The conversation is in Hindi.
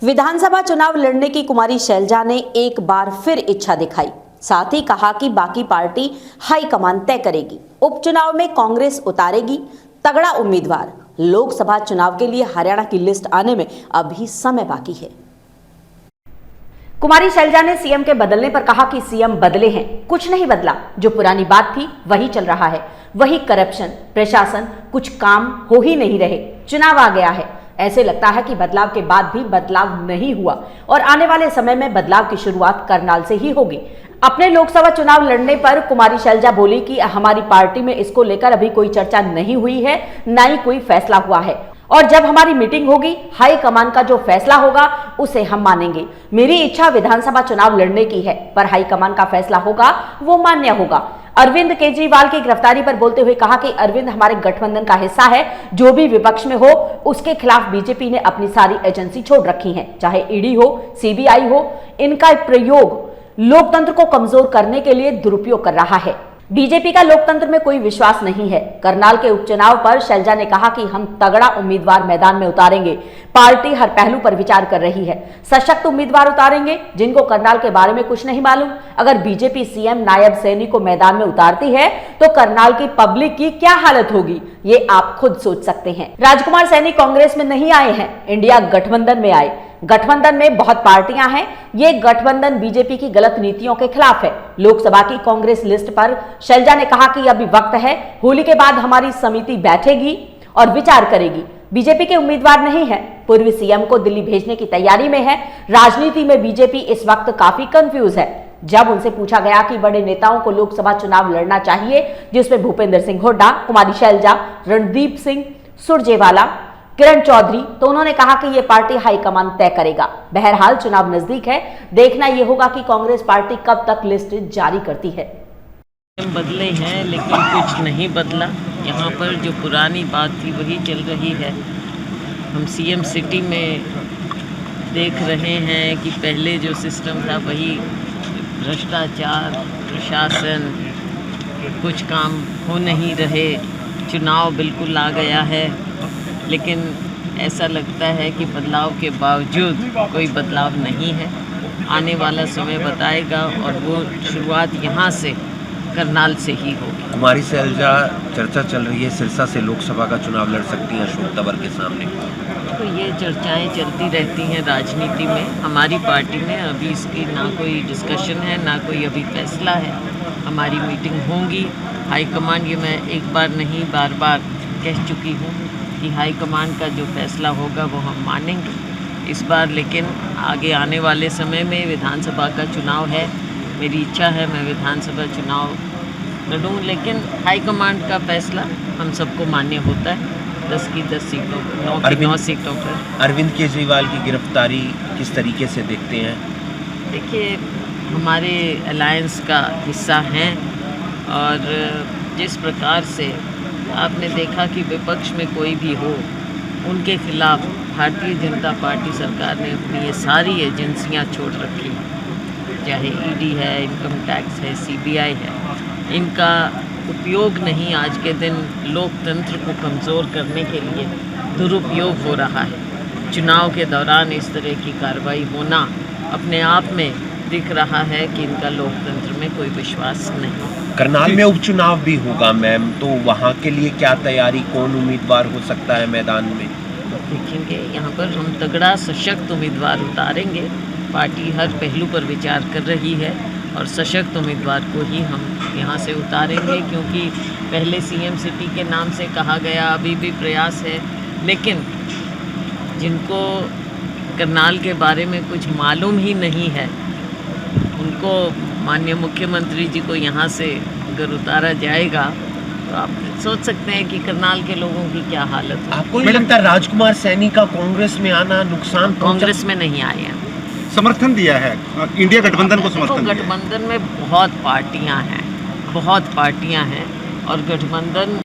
विधानसभा चुनाव लड़ने की कुमारी शैलजा ने एक बार फिर इच्छा दिखाई। साथ ही कहा कि बाकी पार्टी हाईकमान तय करेगी। उपचुनाव में कांग्रेस उतारेगी तगड़ा उम्मीदवार। लोकसभा चुनाव के लिए हरियाणा की लिस्ट आने में अभी समय बाकी है। कुमारी शैलजा ने सीएम के बदलने पर कहा कि सीएम बदले हैं, कुछ नहीं बदला। जो पुरानी बात थी वही चल रहा है, वही करप्शन, प्रशासन, कुछ काम हो ही नहीं रहे। चुनाव आ गया है, ऐसे लगता है कि बदलाव के बाद भी बदलाव नहीं हुआ और आने वाले समय में बदलाव की शुरुआत करनाल से ही होगी। अपने लोकसभा चुनाव लड़ने पर कुमारी शैलजा बोली कि हमारी पार्टी में इसको लेकर अभी कोई चर्चा नहीं हुई है, ना ही कोई फैसला हुआ है और जब हमारी मीटिंग होगी, हाईकमान का जो फैसला होगा उसे हम मानेंगे। मेरी इच्छा विधानसभा चुनाव लड़ने की है, पर हाईकमान का फैसला होगा वो मान्य होगा। अरविंद केजरीवाल की गिरफ्तारी पर बोलते हुए कहा कि अरविंद हमारे गठबंधन का हिस्सा है, जो भी विपक्ष में हो उसके खिलाफ बीजेपी ने अपनी सारी एजेंसी छोड़ रखी है, चाहे ईडी हो, सीबीआई हो। इनका प्रयोग लोकतंत्र को कमजोर करने के लिए दुरुपयोग कर रहा है। बीजेपी का लोकतंत्र में कोई विश्वास नहीं है। करनाल के उपचुनाव पर शैलजा ने कहा कि हम तगड़ा उम्मीदवार मैदान में उतारेंगे। पार्टी हर पहलू पर विचार कर रही है, सशक्त उम्मीदवार उतारेंगे जिनको करनाल के बारे में कुछ नहीं मालूम। अगर बीजेपी सीएम नायब सैनी को मैदान में उतारती है तो करनाल की पब्लिक की क्या हालत होगी, ये आप खुद सोच सकते हैं। राजकुमार सैनी कांग्रेस में नहीं आए हैं, इंडिया गठबंधन में आए। गठबंधन में बहुत पार्टियां हैं, ये गठबंधन बीजेपी की गलत नीतियों के खिलाफ है। लोकसभा की कांग्रेस लिस्ट पर शैलजा ने कहा कि अभी वक्त है, होली के बाद हमारी समिति बैठेगी और विचार करेगी। बीजेपी के उम्मीदवार नहीं है, पूर्व सीएम को दिल्ली भेजने की तैयारी में है। राजनीति में बीजेपी इस वक्त काफी कंफ्यूज है। जब उनसे पूछा गया कि बड़े नेताओं को लोकसभा चुनाव लड़ना चाहिए, जिसमें भूपेंद्र सिंह हुड्डा, कुमारी शैलजा, रणदीप सिंह सुरजेवाला, किरण चौधरी, तो उन्होंने कहा कि ये पार्टी हाईकमान तय करेगा। बहरहाल चुनाव नजदीक है, देखना यह होगा कि कांग्रेस पार्टी कब तक लिस्ट जारी करती है। बदले हैं लेकिन कुछ नहीं बदला। यहाँ पर जो पुरानी बात थी वही चल रही है। हम सीएम सिटी में देख रहे हैं कि पहले जो सिस्टम था वही भ्रष्टाचार, प्रशासन, कुछ काम हो नहीं रहे। चुनाव बिल्कुल आ गया है, लेकिन ऐसा लगता है कि बदलाव के बावजूद कोई बदलाव नहीं है। आने वाला समय बताएगा और वो शुरुआत यहाँ से करनाल से ही होगी। कुमारी शैलजा, चर्चा चल रही है सिरसा से लोकसभा का चुनाव लड़ सकती हैं अशोक तंवर के सामने। तो ये चर्चाएं चलती रहती हैं राजनीति में। हमारी पार्टी में अभी इसकी ना कोई डिस्कशन है, ना कोई अभी फैसला है। हमारी मीटिंग होंगी, हाईकमान, ये मैं एक बार नहीं बार बार कह चुकी हूँ कि हाईकमान का जो फैसला होगा वो हम मानेंगे इस बार। लेकिन आगे आने वाले समय में विधानसभा का चुनाव है, मेरी इच्छा है मैं विधानसभा चुनाव लड़ूं, लेकिन हाईकमान का फैसला हम सबको मान्य होता है। 10 की 10 सीटों पर, 9 सीटों पर। अरविंद केजरीवाल की गिरफ्तारी किस तरीके से देखते हैं? देखिए, हमारे अलायंस का हिस्सा हैं और जिस प्रकार से आपने देखा कि विपक्ष में कोई भी हो, उनके खिलाफ भारतीय जनता पार्टी सरकार ने अपनी ये सारी एजेंसियां छोड़ रखी हैं, चाहे ईडी है, इनकम टैक्स है, सीबीआई है। इनका उपयोग नहीं आज के दिन लोकतंत्र को कमज़ोर करने के लिए दुरुपयोग हो रहा है। चुनाव के दौरान इस तरह की कार्रवाई होना अपने आप में दिख रहा है कि इनका लोकतंत्र में कोई विश्वास नहीं। करनाल में उपचुनाव भी होगा मैम, तो वहाँ के लिए क्या तैयारी, कौन उम्मीदवार हो सकता है मैदान में? देखेंगे, यहाँ पर हम तगड़ा सशक्त उम्मीदवार उतारेंगे। पार्टी हर पहलू पर विचार कर रही है और सशक्त उम्मीदवार को ही हम यहाँ से उतारेंगे, क्योंकि पहले सीएम सिटी के नाम से कहा गया, अभी भी प्रयास है। लेकिन जिनको करनाल के बारे में कुछ मालूम ही नहीं है, उनको माननीय मुख्यमंत्री जी को यहाँ से अगर उतारा जाएगा तो आप सोच सकते हैं कि करनाल के लोगों की क्या हालत है। आपको नहीं लगता राजकुमार सैनी का कांग्रेस में आना नुकसान? कांग्रेस में नहीं आए हैं, समर्थन दिया है, इंडिया गठबंधन को समर्थन दिया। गठबंधन में बहुत पार्टियां हैं और गठबंधन